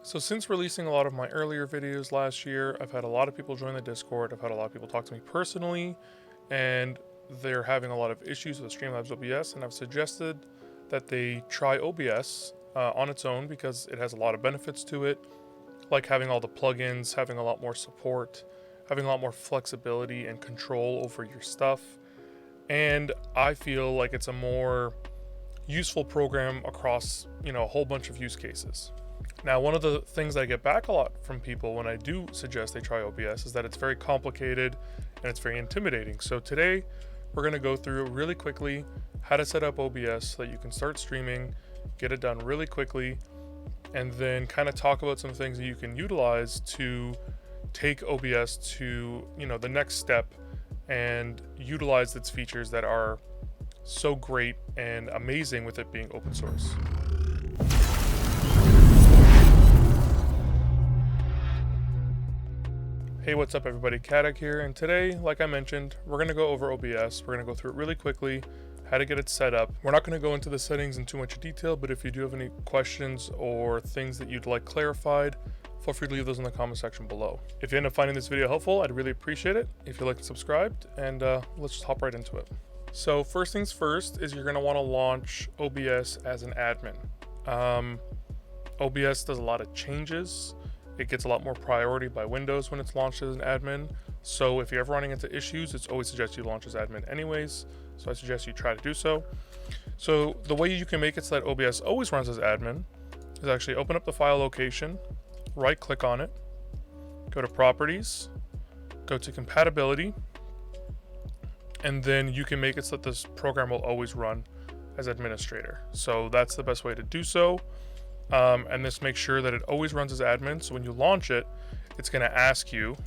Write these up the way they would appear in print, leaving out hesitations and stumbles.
So since releasing a lot of my earlier videos last year, I've had a lot of people join the Discord. I've had a lot of people talk to me personally, and they're having a lot of issues with Streamlabs OBS, and I've suggested that they try OBS on its own because it has a lot of benefits to it, like having all the plugins, having a lot more support, having a lot more flexibility and control over your stuff. And I feel like it's a more useful program across, a whole bunch of use cases. Now, one of the things I get back a lot from people when I do suggest they try OBS is that it's very complicated and it's very intimidating. So today, we're going to go through really quickly how to set up OBS so that you can start streaming, get it done really quickly, and then kind of talk about some things that you can utilize to take OBS to, the next step and utilize its features that are so great and amazing with it being open source. Hey, what's up everybody, Caddac here, and today, like I mentioned, we're going to go over OBS. We're going to go through it really quickly, how to get it set up. We're not going to go into the settings in too much detail, but if you do have any questions or things that you'd like clarified, feel free to leave those in the comment section below. If you end up finding this video helpful, I'd really appreciate it if you like and subscribed, and let's just hop right into it. So first things first is you're going to want to launch OBS as an admin. OBS does a lot of changes. It gets a lot more priority by Windows when it's launched as an admin. So if you're ever running into issues, it's always suggested you launch as admin anyways. So I suggest you try to do so. So the way you can make it so that OBS always runs as admin is actually open up the file location, right click on it, go to properties, go to compatibility, and then you can make it so that this program will always run as administrator. So that's the best way to do so. And this makes sure that it always runs as admin. So when you launch it, it's going to ask you,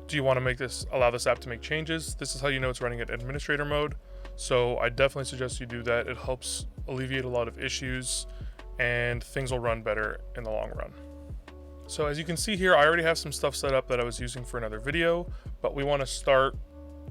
do you want to allow this app to make changes? This is how you know it's running at administrator mode. So I definitely suggest you do that. It helps alleviate a lot of issues and things will run better in the long run. So as you can see here, I already have some stuff set up that I was using for another video, but we want to start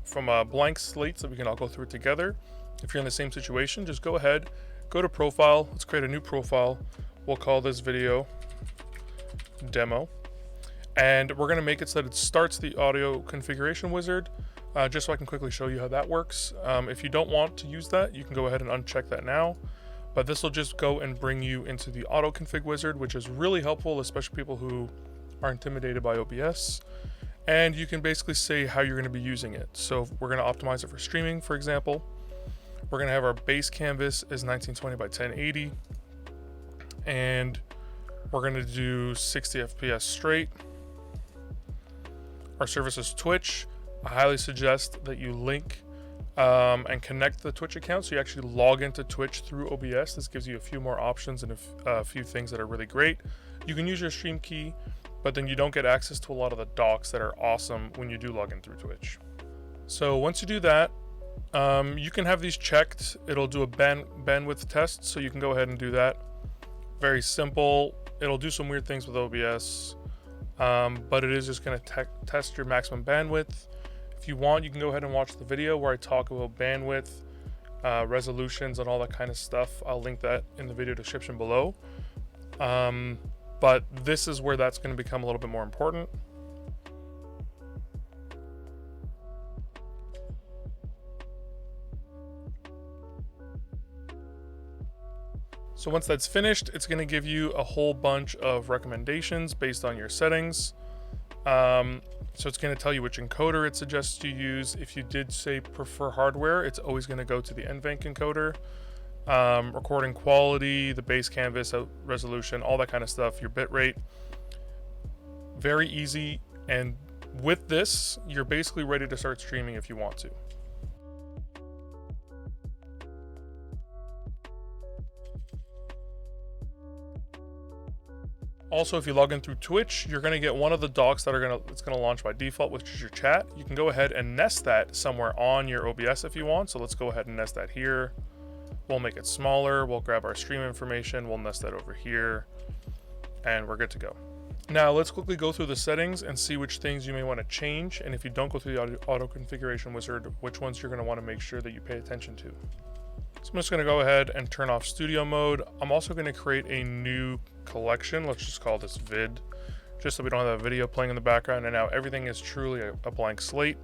from a blank slate so we can all go through it together. If you're in the same situation, just go ahead, go to profile, let's create a new profile. We'll call this video demo. And we're gonna make it so that it starts the audio configuration wizard, just so I can quickly show you how that works. If you don't want to use that, you can go ahead and uncheck that now. But this will just go and bring you into the auto config wizard, which is really helpful, especially people who are intimidated by OBS. And you can basically say how you're gonna be using it. So we're gonna optimize it for streaming, for example. We're going to have our base canvas as 1920 by 1080, and we're going to do 60 FPS straight. Our service is Twitch. I highly suggest that you link and connect the Twitch account so you actually log into Twitch through OBS. This gives you a few more options and a few things that are really great. You can use your stream key, but then you don't get access to a lot of the docs that are awesome when you do log in through Twitch. So once you do that, you can have these checked. It'll do a bandwidth test, so you can go ahead and do that. Very simple. It'll do some weird things with OBS, but it is just going to test your maximum bandwidth. If you want, you can go ahead and watch the video where I talk about bandwidth, resolutions, and all that kind of stuff. I'll link that in the video description below. But this is where that's going to become a little bit more important. So once that's finished, it's going to give you a whole bunch of recommendations based on your settings. So it's going to tell you which encoder it suggests you use. If you did say prefer hardware, it's always going to go to the NVENC encoder. Recording quality, the base canvas resolution, all that kind of stuff, your bitrate. Very easy. And with this, you're basically ready to start streaming if you want to. Also, if you log in through Twitch, you're going to get one of the docs that it's going to launch by default, which is your chat. You can go ahead and nest that somewhere on your OBS if you want. So let's go ahead and nest that here. We'll make it smaller. We'll grab our stream information. We'll nest that over here, and we're good to go. Now let's quickly go through the settings and see which things you may want to change. And if you don't go through the auto configuration wizard, which ones you're going to want to make sure that you pay attention to. So I'm just going to go ahead and turn off studio mode. I'm also going to create a new collection. Let's just call this vid, just so we don't have a video playing in the background. And now everything is truly a blank slate.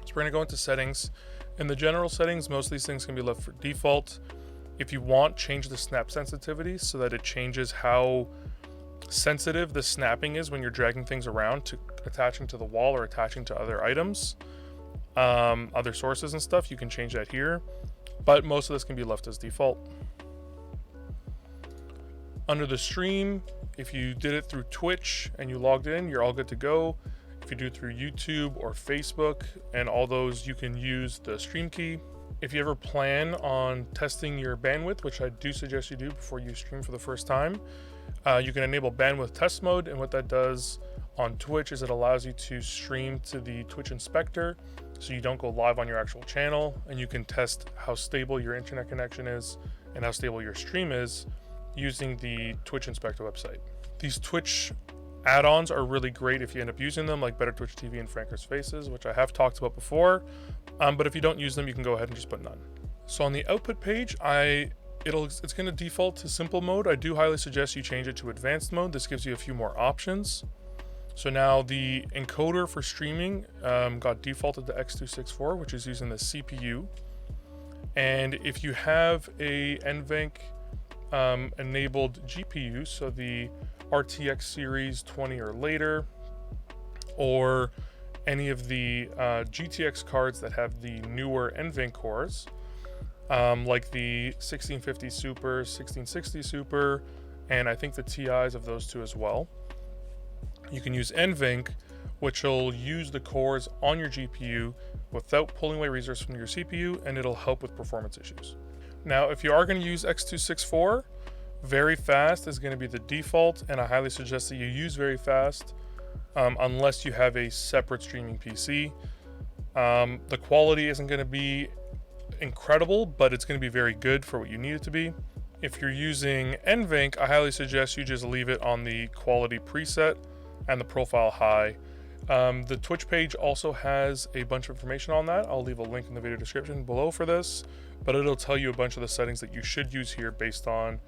So we're gonna go into settings. In the general settings, most of these things can be left for default. If you want, change the snap sensitivity so that it changes how sensitive the snapping is when you're dragging things around to attaching to the wall or attaching to other items, other sources and stuff. You can change that here, but most of this can be left as default. Under the stream, if you did it through Twitch and you logged in, you're all good to go. If you do it through YouTube or Facebook and all those, you can use the stream key. If you ever plan on testing your bandwidth, which I do suggest you do before you stream for the first time, you can enable bandwidth test mode. And what that does on Twitch is it allows you to stream to the Twitch inspector, so you don't go live on your actual channel, and you can test how stable your internet connection is and how stable your stream is using the Twitch inspector website. These Twitch add-ons are really great if you end up using them, like Better Twitch TV and Franker's Faces, which I have talked about before. But if you don't use them, you can go ahead and just put none. So on the output page, it's going to default to simple mode. I do highly suggest you change it to advanced mode. This gives you a few more options. So now the encoder for streaming got defaulted to x264, which is using the CPU. And if you have a NVENC enabled GPU, so the RTX series 20 or later, or any of the GTX cards that have the newer NVENC cores, like the 1650 Super, 1660 Super, and I think the TIs of those two as well. You can use NVENC, which will use the cores on your GPU without pulling away resources from your CPU, and it'll help with performance issues. Now, if you are going to use x264, very fast is going to be the default, and I highly suggest that you use very fast unless you have a separate streaming PC. The quality isn't going to be incredible, but it's going to be very good for what you need it to be. If you're using NVENC, I highly suggest you just leave it on the quality preset and the profile high. The Twitch page also has a bunch of information on that. I'll leave a link in the video description below for this, but it'll tell you a bunch of the settings that you should use here based on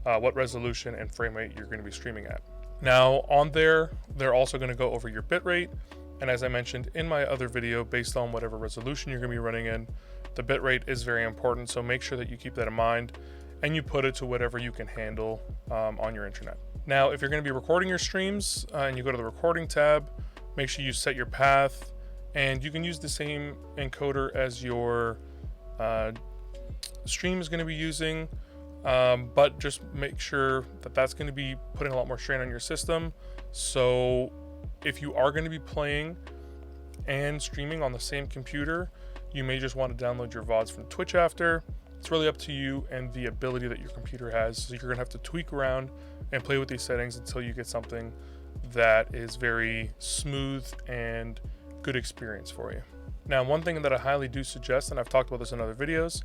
what resolution and frame rate you're going to be streaming at. Now on there, they're also going to go over your bitrate, and as I mentioned in my other video, based on whatever resolution you're going to be running in, the bitrate is very important, so make sure that you keep that in mind and you put it to whatever you can handle on your internet. Now, if you're going to be recording your streams and you go to the recording tab, make sure you set your path, and you can use the same encoder as your stream is going to be using, but just make sure that that's going to be putting a lot more strain on your system. So if you are going to be playing and streaming on the same computer, you may just want to download your VODs from Twitch after. It's really up to you and the ability that your computer has. So you're going to have to tweak around and play with these settings until you get something that is very smooth and good experience for you. Now, one thing that I highly do suggest, and I've talked about this in other videos,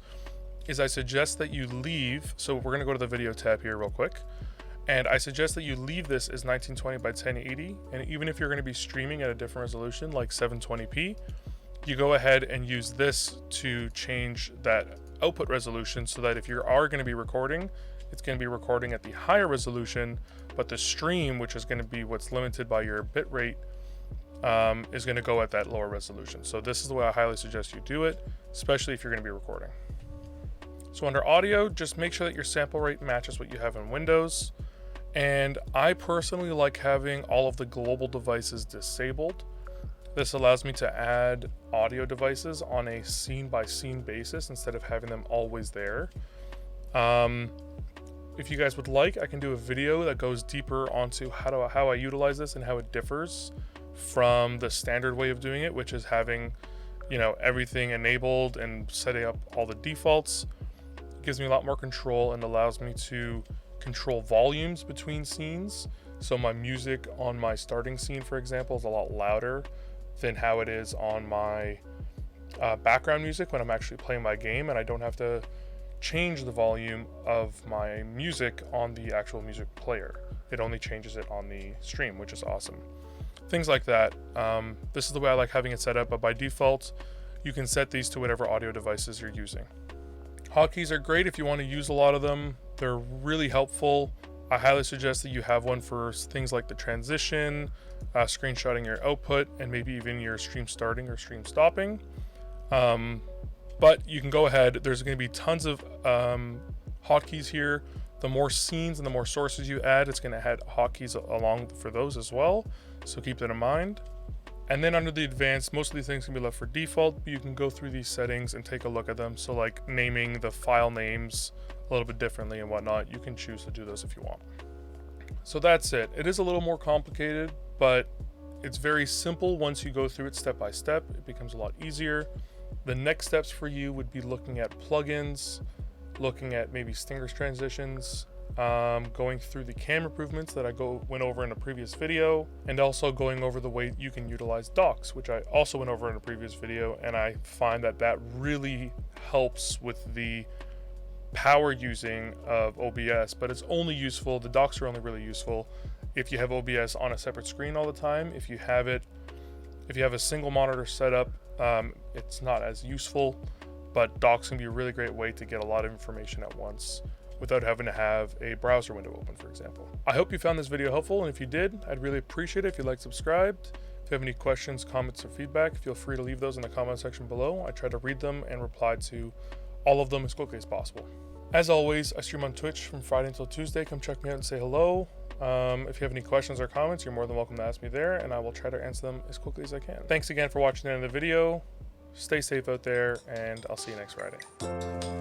is I suggest that you leave. So we're going to go to the video tab here real quick. And I suggest that you leave this as 1920 by 1080. And even if you're going to be streaming at a different resolution, like 720p, you go ahead and use this to change that output resolution so that if you are going to be recording, it's going to be recording at the higher resolution, but the stream, which is going to be what's limited by your bitrate, is going to go at that lower resolution. So this is the way I highly suggest you do it, especially if you're going to be recording. So under audio, just make sure that your sample rate matches what you have in Windows. And I personally like having all of the global devices disabled. This allows me to add audio devices on a scene by scene basis instead of having them always there. If you guys would like, I can do a video that goes deeper onto how I utilize this and how it differs from the standard way of doing it, which is having, everything enabled and setting up all the defaults. It gives me a lot more control and allows me to control volumes between scenes. So my music on my starting scene, for example, is a lot louder than how it is on my background music when I'm actually playing my game, and I don't have to change the volume of my music on the actual music player. It only changes it on the stream, which is awesome. Things like that. This is the way I like having it set up, but by default, you can set these to whatever audio devices you're using. Hotkeys are great if you want to use a lot of them. They're really helpful. I highly suggest that you have one for things like the transition, screenshotting your output, and maybe even your stream starting or stream stopping. But you can go ahead. There's going to be tons of hotkeys here. The more scenes and the more sources you add, it's going to add hotkeys along for those as well. So keep that in mind. And then under the advanced, most of these things can be left for default, but you can go through these settings and take a look at them. So like naming the file names a little bit differently and whatnot, you can choose to do those if you want. So that's it. It is a little more complicated, but it's very simple. Once you go through it step by step, it becomes a lot easier. The next steps for you would be looking at plugins, looking at maybe stingers transitions, going through the cam improvements that I went over in a previous video, and also going over the way you can utilize docks, which I also went over in a previous video, and I find that that really helps with the power using of OBS, but it's only useful, the docks are only really useful if you have OBS on a separate screen all the time. If you have a single monitor setup, it's not as useful, but docks can be a really great way to get a lot of information at once without having to have a browser window open, for example. I hope you found this video helpful, and if you did, I'd really appreciate it if you liked, subscribed. If you have any questions, comments, or feedback, feel free to leave those in the comment section below. I try to read them and reply to all of them as quickly as possible. As always, I stream on Twitch from Friday until Tuesday. Come check me out and say hello. If you have any questions or comments, you're more than welcome to ask me there, and I will try to answer them as quickly as I can. Thanks again for watching the end of the video. Stay safe out there, and I'll see you next Friday.